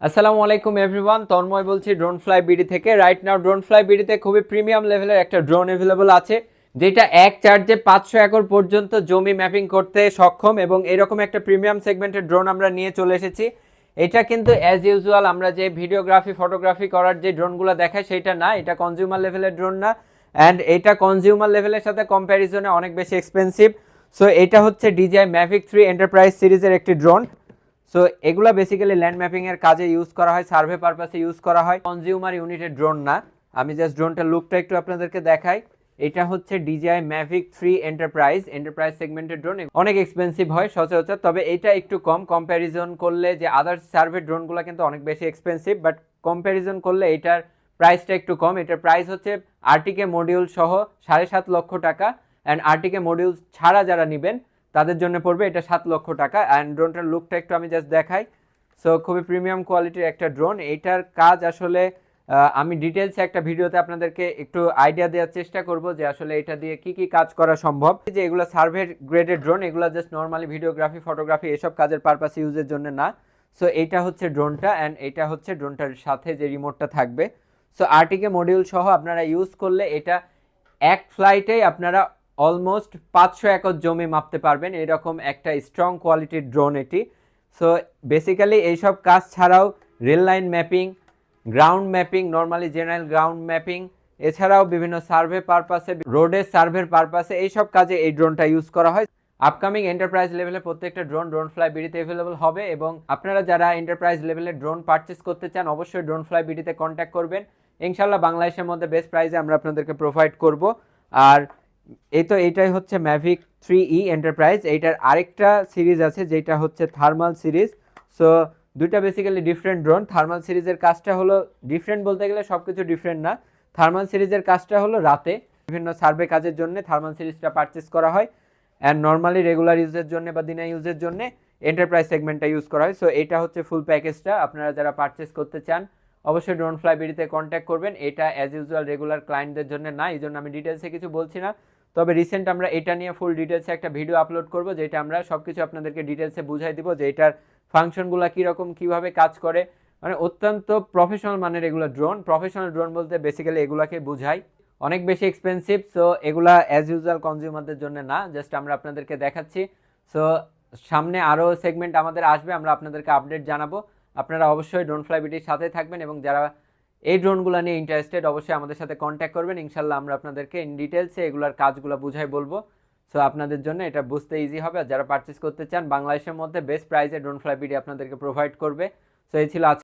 আসসালামু আলাইকুম এভরিওয়ান, তন্ময় বলছি ড্রোন ফ্লাই বিডি থেকে। রাইট নাও ড্রোন ফ্লাই বিডিতে খুবই প্রিমিয়াম লেভেলের একটা ড্রোন অ্যাভেলেবল আছে, যেটা এক চার্জে 500 একর পর্যন্ত জমি ম্যাপিং করতে সক্ষম, এবং এরকম একটা প্রিমিয়াম সেগমেন্টের ড্রোন আমরা নিয়ে চলে এসেছি। এটা কিন্তু অ্যাজ ইউজুয়াল আমরা যে ভিডিওগ্রাফি ফটোগ্রাফি করার যে ড্রোনগুলো দেখাই সেটা না, এটা কনজিউমার লেভেলের ড্রোন না, অ্যান্ড এটা কনজিউমার লেভেলের সাথে কম্প্যারিজনে অনেক বেশি এক্সপেন্সিভ। সো এটা হচ্ছে DJI Mavic 3 এন্টারপ্রাইজ সিরিজের একটি ড্রোন। সো এগুলা বেসিক্যালি ল্যান্ড ম্যাপিং এর কাজে ইউজ করা হয়, সার্ভে পারপাসে ইউজ করা হয়, কনজিউমার ইউনিটের ড্রোন না। আমি জাস্ট ড্রোনটার লুকটা একটু আপনাদেরকে দেখাই। এটা হচ্ছে DJI Mavic 3 এন্টারপ্রাইজ সেগমেন্টের ড্রোন। অনেক এক্সপেন্সিভ হয় সচরাচর, তবে এটা একটু কম কম্প্যারিজন করলে। যে আদার সার্ভে ড্রোনগুলো কিন্তু অনেক বেশি এক্সপেন্সিভ, বাট কম্প্যারিজন করলে এটার প্রাইসটা একটু কম। এটার প্রাইস হচ্ছে আরটিকে মডিউল সহ 7.5 লক্ষ টাকা, অ্যান্ড আরটিকে মডিউল ছাড়া যারা নেবেন তাদের জন্য পড়বে এটা 7 লক্ষ টাকা। অ্যান্ড ড্রোনটার লুকটা একটু আমি জাস্ট দেখাই। সো খুবই প্রিমিয়াম কোয়ালিটির একটা ড্রোন। এইটার কাজ আসলে আমি ডিটেলসে একটা ভিডিওতে আপনাদেরকে একটু আইডিয়া দেওয়ার চেষ্টা করব যে আসলে এটা দিয়ে কি কি কাজ করা সম্ভব। যে এগুলো সার্ভে গ্রেডের ড্রোন, এগুলো জাস্ট নর্মালি ভিডিওগ্রাফি ফটোগ্রাফি এসব কাজের পারপাস ইউজের জন্য না। সো এইটা হচ্ছে ড্রোনটা, অ্যান্ড এটা হচ্ছে ড্রোনটার সাথে যে রিমোটটা থাকবে। সো আরটিকে মডিউল সহ আপনারা ইউজ করলে এটা এক ফ্লাইটেই আপনারা অলমোস্ট 500 একর জমি মাপতে পারবেন, এরকম একটা স্ট্রং কোয়ালিটির ড্রোন এটি। সো বেসিক্যালি এইসব কাজ ছাড়াও rail line mapping, ground mapping, normally general ground mapping, এছাড়াও বিভিন্ন সার্ভে পারপাসে, রোডের সার্ভের পারপাসে এইসব কাজে এই ড্রোনটা ইউজ করা হয়। আপকামিং এন্টারপ্রাইজ লেভেলের প্রত্যেকটা ড্রোন ফ্লাই বিডিতে অ্যাভেলেবল হবে, এবং আপনারা যারা এন্টারপ্রাইজ লেভেলের ড্রোন পারচেস করতে চান অবশ্যই ড্রোন ফ্লাই বিডিতে কন্ট্যাক্ট করবেন। ইনশাল্লাহ বাংলাদেশের মধ্যে বেস্ট প্রাইসে আমরা আপনাদেরকে প্রোভাইড করব। আর এইটাই হচ্ছে ম্যাভিক 3E এন্টারপ্রাইজ। এইটার আরেকটা সিরিজ আছে যেটা হচ্ছে থার্মাল সিরিজ। সো দুইটা বেসিক্যালি ডিফারেন্ট ড্রোন। থার্মাল সিরিজের কাজটা হলো ডিফারেন্ট, বলতে গেলে সব কিছু ডিফারেন্ট না। থার্মাল সিরিজের কাজটা হলো রাতে বিভিন্ন সার্ভে কাজের জন্য থার্মাল সিরিজটা পারচেস করা হয়, অ্যান্ড নর্মালি রেগুলার ইউজের জন্য বা দিনে ইউজের জন্য এন্টারপ্রাইজ সেগমেন্টটা ইউজ করা হয়। সো এটা হচ্ছে ফুল প্যাকেজটা। আপনারা যারা পারচেস করতে চান অবশ্যই ড্রোন ফ্লাই বিডিতে কন্ট্যাক্ট করবেন। এটা অ্যাজ ইউজুয়াল রেগুলার ক্লায়েন্টদের জন্য না, এই জন্য আমি ডিটেলসে কিছু বলছি না। তবে রিসেন্ট আমরা এটা নিয়ে ফুল ডিটেলসে একটা ভিডিও আপলোড করব, যেটা আমরা সব কিছু আপনাদেরকে ডিটেলসে বুঝাই দিব যে এটার ফাংশনগুলো কীরকম, কীভাবে কাজ করে। মানে অত্যন্ত প্রফেশনাল মানের এগুলো ড্রোন। প্রফেশনাল ড্রোন বলতে বেসিক্যালি এগুলাকে বোঝাই। অনেক বেশি এক্সপেন্সিভ, সো এগুলা অ্যাজ ইউজুয়াল কনজিউমারদের জন্য না, জাস্ট আমরা আপনাদেরকে দেখাচ্ছি। সো সামনে আরও সেগমেন্ট আমাদের আসবে, আমরা আপনাদেরকে আপডেট জানাবো। আপনারা অবশ্যই ড্রোন ফ্লাই বিডির সাথে থাকবেন, এবং যারা এই ড্রোনগুলো নিয়ে ইন্টারেস্টেড অবশ্যই আমাদের সাথে কন্ট্যাক্ট করবেন। ইনশাল্লাহ আমরা আপনাদেরকে ইন ডিটেলসে এগুলোর কাজগুলো বুঝাই বলবো। সো আপনাদের জন্য এটা বুঝতে ইজি হবে। আর যারা পারচেস করতে চান বাংলাদেশের মধ্যে বেস্ট প্রাইসে ড্রোন ফ্লাই বিডি আপনাদেরকে প্রোভাইড করবে। সো এই ছিল আজকে